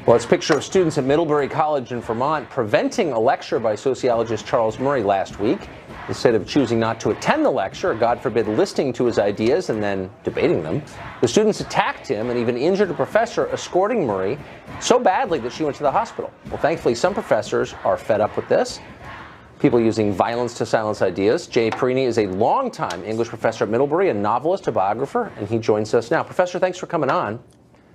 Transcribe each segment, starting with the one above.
Well, it's a picture of students at Middlebury College in Vermont preventing a lecture by sociologist Charles Murray last week. Instead of choosing not to attend the lecture, or God forbid listening to his ideas and then debating them, the students attacked him and even injured a professor, escorting Murray so badly that she went to the hospital. Well, thankfully, some professors are fed up with this. People using violence to silence ideas. Jay Parini is a longtime English professor at Middlebury, a novelist, a biographer, and he joins us now. Professor, thanks for coming on.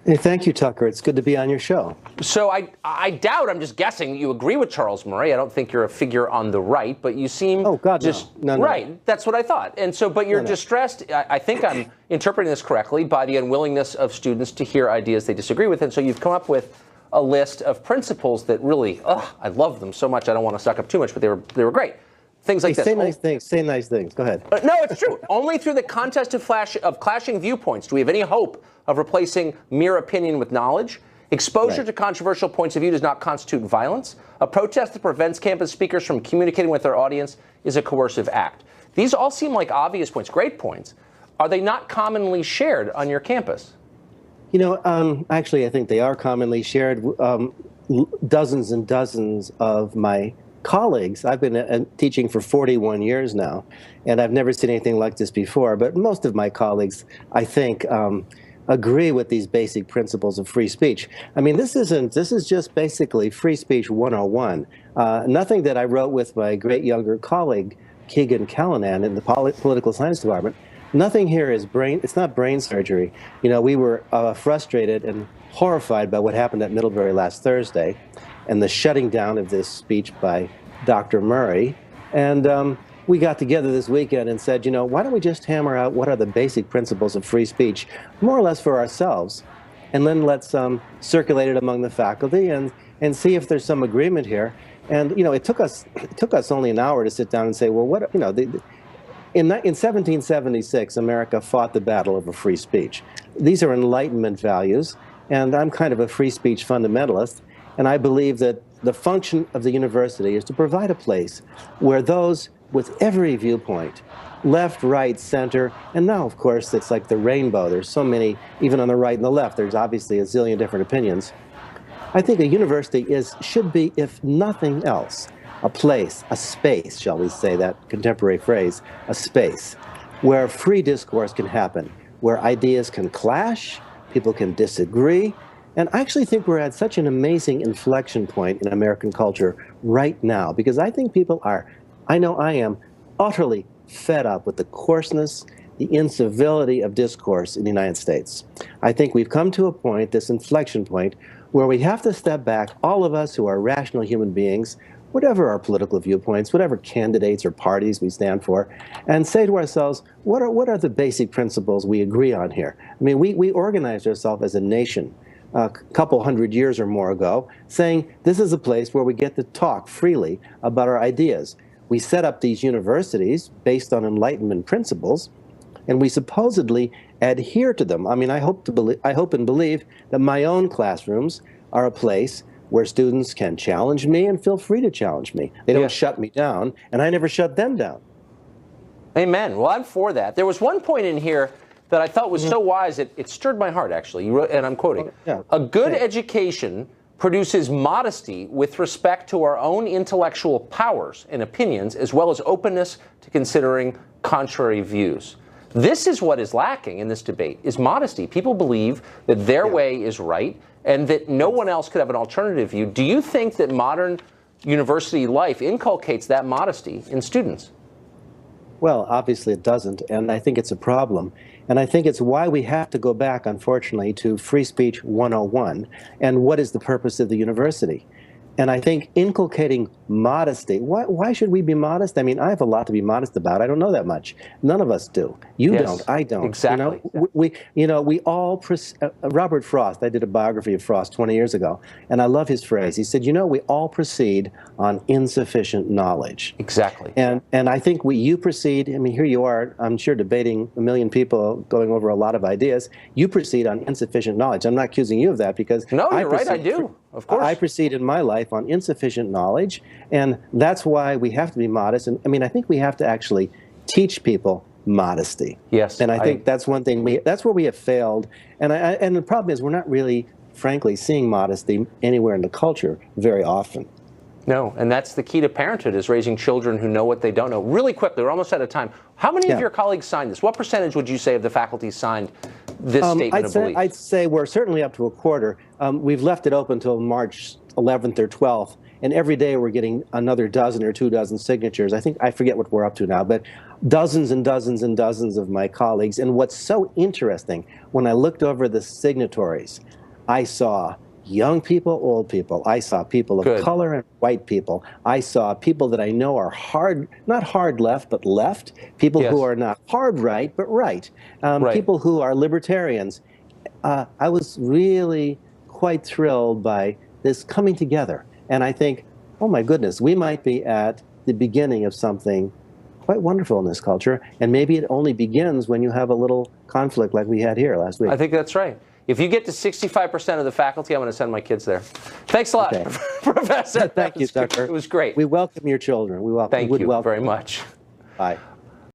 Hey, thank you, Tucker. It's good to be on your show. So I doubt, I'm just guessing, you agree with Charles Murray. I don't think you're a figure on the right, but you seem just no. Right. That's what I thought. And so, but you're distressed. I think I'm interpreting this correctly by the unwillingness of students to hear ideas they disagree with. And so you've come up with a list of principles that really, I love them so much. I don't want to suck up too much, but they were great. Things like this. Say nice things. Say nice things. Go ahead. No, it's true. Only through the contest of clashing viewpoints do we have any hope of replacing mere opinion with knowledge. Exposure to controversial points of view does not constitute violence. A protest that prevents campus speakers from communicating with their audience is a coercive act. These all seem like obvious points, great points. Are they not commonly shared on your campus? You know, actually, I think they are commonly shared. Dozens and dozens of my colleagues, I've been teaching for 41 years now, and I've never seen anything like this before, but most of my colleagues, I think, agree with these basic principles of free speech. I mean, this is just basically free speech 101. Nothing that I wrote with my great younger colleague, Keegan Callanan, in the political science department. Nothing here is it's not brain surgery. You know, we were frustrated and horrified by what happened at Middlebury last Thursday and the shutting down of this speech by Dr. Murray. And we got together this weekend and said, you know, why don't we just hammer out what are the basic principles of free speech, more or less for ourselves, and then let's circulate it among the faculty and see if there's some agreement here. And, you know, it took us only an hour to sit down and say, well, what, you know, in 1776, America fought the battle over free speech. These are Enlightenment values, and I'm kind of a free speech fundamentalist, and I believe that the function of the university is to provide a place where those with every viewpoint, left, right, center, and now, of course, it's like the rainbow. There's so many, even on the right and the left, there's obviously a zillion different opinions. I think a university should be, if nothing else, a place, a space, shall we say, that contemporary phrase, a space, where free discourse can happen, where ideas can clash, people can disagree. And I actually think we're at such an amazing inflection point in American culture right now, because I think people are, I know I am, utterly fed up with the coarseness, the incivility of discourse in the United States. I think we've come to a point, this inflection point, where we have to step back, all of us who are rational human beings, whatever our political viewpoints, whatever candidates or parties we stand for, and say to ourselves, what are the basic principles we agree on here? I mean, we organized ourselves as a nation a couple hundred years or more ago, saying this is a place where we get to talk freely about our ideas. We set up these universities based on Enlightenment principles, and we supposedly adhere to them. I mean, I hope and believe that my own classrooms are a place where students can challenge me and feel free to challenge me. They don't shut me down, and I never shut them down. Amen. Well, I'm for that. There was one point in here that I thought was so wise, it stirred my heart, actually. You wrote, and I'm quoting, a good education produces modesty with respect to our own intellectual powers and opinions, as well as openness to considering contrary views. This is what is lacking in this debate, is modesty. People believe that their way is right and that no one else could have an alternative view. Do you think that modern university life inculcates that modesty in students? Well, obviously it doesn't, and I think it's a problem. And I think it's why we have to go back, unfortunately, to Free Speech 101 and what is the purpose of the university. And I think inculcating modesty, why should we be modest? I mean, I have a lot to be modest about. I don't know that much. None of us do. You don't. I don't. Exactly. We all, Robert Frost, I did a biography of Frost 20 years ago, and I love his phrase. He said, you know, we all proceed on insufficient knowledge. Exactly. And I think you proceed, I mean, here you are, I'm sure debating a million people, going over a lot of ideas. You proceed on insufficient knowledge. I'm not accusing you of that because no, you're right, I do. Of course. I proceed in my life on insufficient knowledge, and that's why we have to be modest. And I mean, I think we have to actually teach people modesty. Yes. And I think that's one thing that's where we have failed. And the problem is we're not really frankly, seeing modesty anywhere in the culture very often. No, and that's the key to parenthood, is raising children who know what they don't know. Really quickly, we're almost out of time. How many of your colleagues signed this? What percentage would you say of the faculty signed this statement of belief? I'd say we're certainly up to a quarter. We've left it open until March 11th or 12th, and every day we're getting another dozen or 2 dozen signatures. I forget what we're up to now, but dozens and dozens and dozens of my colleagues. And what's so interesting, when I looked over the signatories, I saw young people, old people. I saw people of color and white people. I saw people that I know are not hard left, but left. People who are not hard right, but right. People who are libertarians. I was really quite thrilled by this coming together. And I think, oh my goodness, we might be at the beginning of something quite wonderful in this culture. And maybe it only begins when you have a little conflict like we had here last week. I think that's right. If you get to 65% of the faculty, I'm going to send my kids there. Thanks a lot, Professor. Thank you, Tucker. It was great. We welcome your children. Thank you very much. Bye.